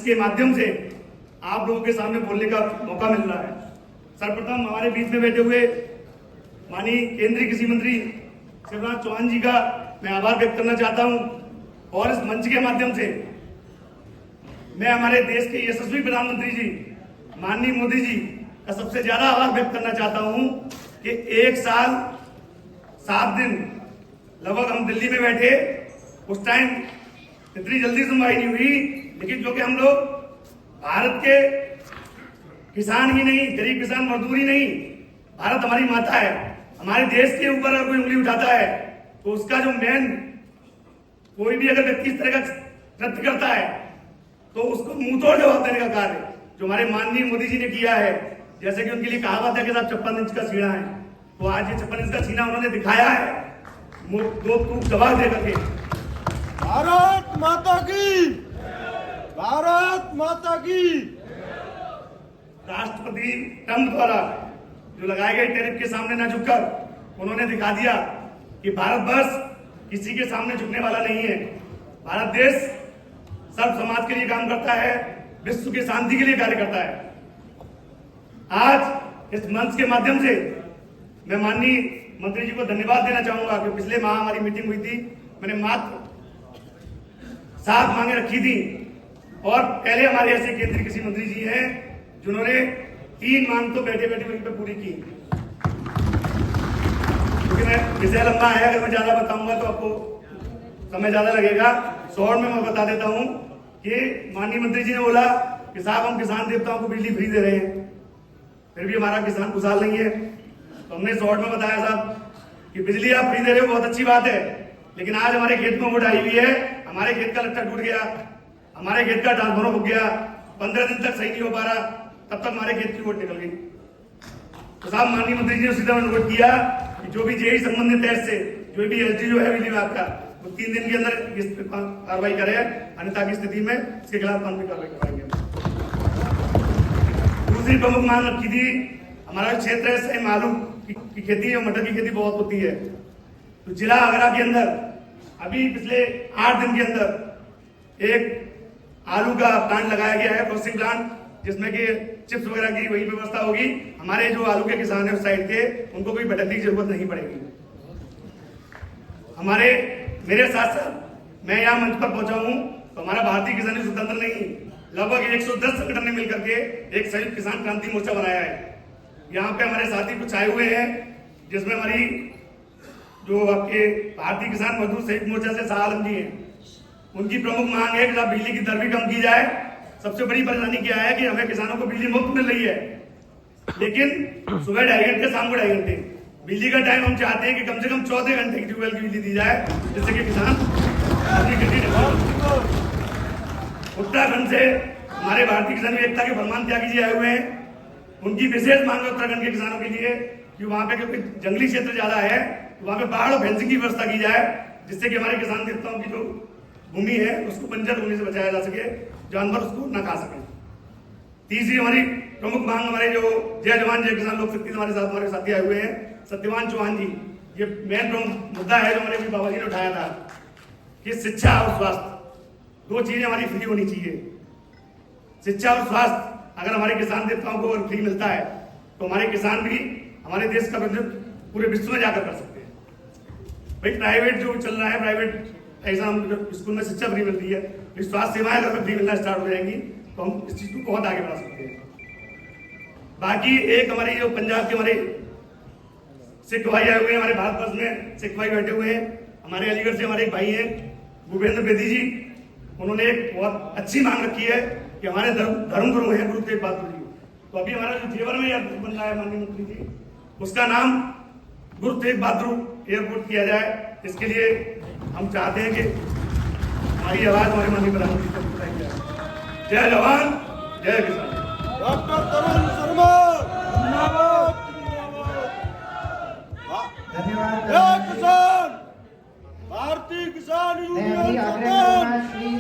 के माध्यम से आप लोगों के सामने बोलने का मौका मिल रहा है। सर्वप्रथम हमारे बीच में बैठे हुए माननीय केंद्रीय कृषि मंत्री शिवराज चौहान जी का मैं आभार व्यक्त करना चाहता हूं और इस मंच के माध्यम से मैं हमारे देश के यशस्वी प्रधानमंत्री जी माननीय मोदी जी का सबसे ज्यादा आभार व्यक्त करना चाहता हूं कि 1 साल 7 दिन लगभग हम दिल्ली में बैठे, उस टाइम इतनी जल्दी सुनवाई नहीं हुई, लेकिन जो कि हम लोग भारत के किसान ही नहीं, गरीब किसान मजदूर ही नहीं, भारत हमारी माता है, हमारे देश के ऊपर अगर कोई उंगली उठाता है तो उसका जो मेन कोई भी अगर व्यक्ति इस तरह का कृत्य करता है तो उसको मुंह तोड़ जवाब देने का कार्य जो हमारे माननीय मोदी जी ने किया है। जैसे कि उनके लिए कहावत है कि साहब 56 इंच का सीना है, तो आज ये 56 इंच का सीना उन्होंने दिखाया है 2 टूक जवाब दे करके। भारत माता की, भारत माता की। राष्ट्रपति ट्रंप द्वारा जो लगाए गए टैरिफ के सामने न झुककर उन्होंने दिखा दिया कि भारत बस किसी के सामने झुकने वाला नहीं है। भारत देश सर्व समाज के लिए काम करता है, विश्व की शांति के लिए कार्य करता है। आज इस मंच के माध्यम से मैं माननीय मंत्री जी को धन्यवाद देना चाहूंगा कि पिछले माह हमारी मीटिंग हुई थी, मैंने मात्र 7 मांगे रखी थी और पहले हमारे ऐसे केंद्रीय कृषि मंत्री जी हैं जिन्होंने 3 मांग तो बैठे बैठे वहीं पे पूरी की। क्योंकि मैं विषय लंबा है, अगर मैं ज्यादा बताऊंगा तो आपको समय ज्यादा लगेगा। शॉर्ट में मैं बता देता हूं कि माननीय मंत्री जी ने बोला कि साहब हम किसान देवताओं को बिजली फ्री दे रहे हैं, फिर भी हमारा किसान खुशहाल नहीं है। तो हमने शॉर्ट में बताया साहब कि बिजली आप फ्री दे रहे हो, बहुत अच्छी बात है, लेकिन आज हमारे खेत में वोट आई हुई है, हमारे खेत का लट्टा टूट गया, हमारे खेत का ट्रांसफार्मर फूक गया, 15 दिन तक सही नहीं हो पा रहा, तब तक हमारे खेत की वोट निकल गई। तो साहब माननीय मंत्री जी ने सीधा नोट किया कि जो भी जेई संबंधित है इससे जो भी एसडी जो है बिजली विभाग का, वो 3 दिन के अंदर इस पर कार्रवाई करे, अन्यथा की स्थिति में इसके खिलाफ कानूनी कार्रवाई कराएंगे। दूसरी प्रमुख मांग रखी थी, हमारा क्षेत्र है सेम आलू की खेती और मटर की खेती बहुत होती है, तो जिला आगरा के अंदर अभी पिछले 8 दिन के अंदर एक आलू का प्लांट लगाया गया है, प्रोसेसिंग प्लांट, जिसमें कि चिप्स वगैरह की वही व्यवस्था होगी। हमारे जो आलू के किसान है उस साइड के, उनको कोई भटकने की जरूरत नहीं पड़ेगी। हमारे मेरे साथ साथ मैं यहाँ मंच पर पहुंचा हूं तो हमारा भारतीय किसान स्वतंत्र नहीं, लगभग 110 संगठन ने मिलकर के एक संयुक्त किसान क्रांति मोर्चा बनाया है। यहाँ पे हमारे साथी कुछ आए हुए हैं, जिसमें हमारी जो आपके भारतीय किसान मजदूर संयुक्त मोर्चा से शाह आलम जी हैं, उनकी प्रमुख मांग है कि बिजली की दर भी कम की जाए। सबसे बड़ी परेशानी क्या है कि हमें किसानों को बिजली मुफ्त मिल रही है, लेकिन सुबह 2.5 घंटे, शाम को 2.5 घंटे बिजली का टाइम हम चाहते हैं कि कम से कम 14 घंटे की ट्यूबवेल की बिजली दी जाए, जिससे कि किसान अपनी खेती। उत्तराखंड से हमारे भारतीय किसान एकता के फरमान त्यागी जी आए हुए हैं, उनकी विशेष मांग है उत्तराखंड के किसानों के लिए कि वहां पे क्योंकि जंगली क्षेत्र ज्यादा है तो वहां पे बाढ़ और फेंसिंग की व्यवस्था की जाए, जिससे कि हमारे किसान देवताओं की जो भूमि है उसको बंजर होने से बचाया जा सके, जानवर उसको न खा सके। तीसरी हमारी प्रमुख मांग, हमारे जो जय जवान जय किसान लोक शक्ति हमारे साथ हमारे साथी आए हुए हैं, सत्यवान चौहान जी, ये मेन प्रमुख मुद्दा है जो हमारे बाबा जी ने उठाया था कि शिक्षा और स्वास्थ्य 2 चीजें हमारी फ्री होनी चाहिए। शिक्षा और स्वास्थ्य अगर हमारे किसान देवताओं को फ्री मिलता है तो हमारे किसान भी हमारे देश का प्रतिनिधित्व पूरे विश्व में जाकर कर सकते हैं। भाई प्राइवेट जो चल रहा है, प्राइवेट एग्जाम स्कूल में शिक्षा फ्री मिल रही है, स्वास्थ्य सेवाएं अगर फ्री मिलना स्टार्ट हो जाएंगी तो हम इस चीज को बहुत आगे बढ़ा सकते हैं। बाकी एक हमारी जो पंजाब के हमारे सिख भाई आए हुए हैं, हमारे भारतवर्ष में सिख भाई बैठे हुए हैं, हमारे अलीगढ़ से हमारे एक भाई हैं भूपेंद्र बेदी जी, उन्होंने एक बहुत अच्छी मांग रखी है कि हमारे धर्म गुरु हैं गुरु तेग बहादुर जी, तो अभी हमारा जो जेवर में एयरपोर्ट बन रहा है माननीय मंत्री जी, उसका नाम गुरु तेग बहादुर एयरपोर्ट किया जाए। इसके लिए हम चाहते हैं कि हमारी आवाज हमारे माननीय प्रधानमंत्री तक पहुंचाई जाए। जय जवान जय किसान। डॉक्टर तरुण शर्मा धन्यवाद। जय किसान, भारतीय किसान मैं अभी यूनियन आग्रह करूंगा श्री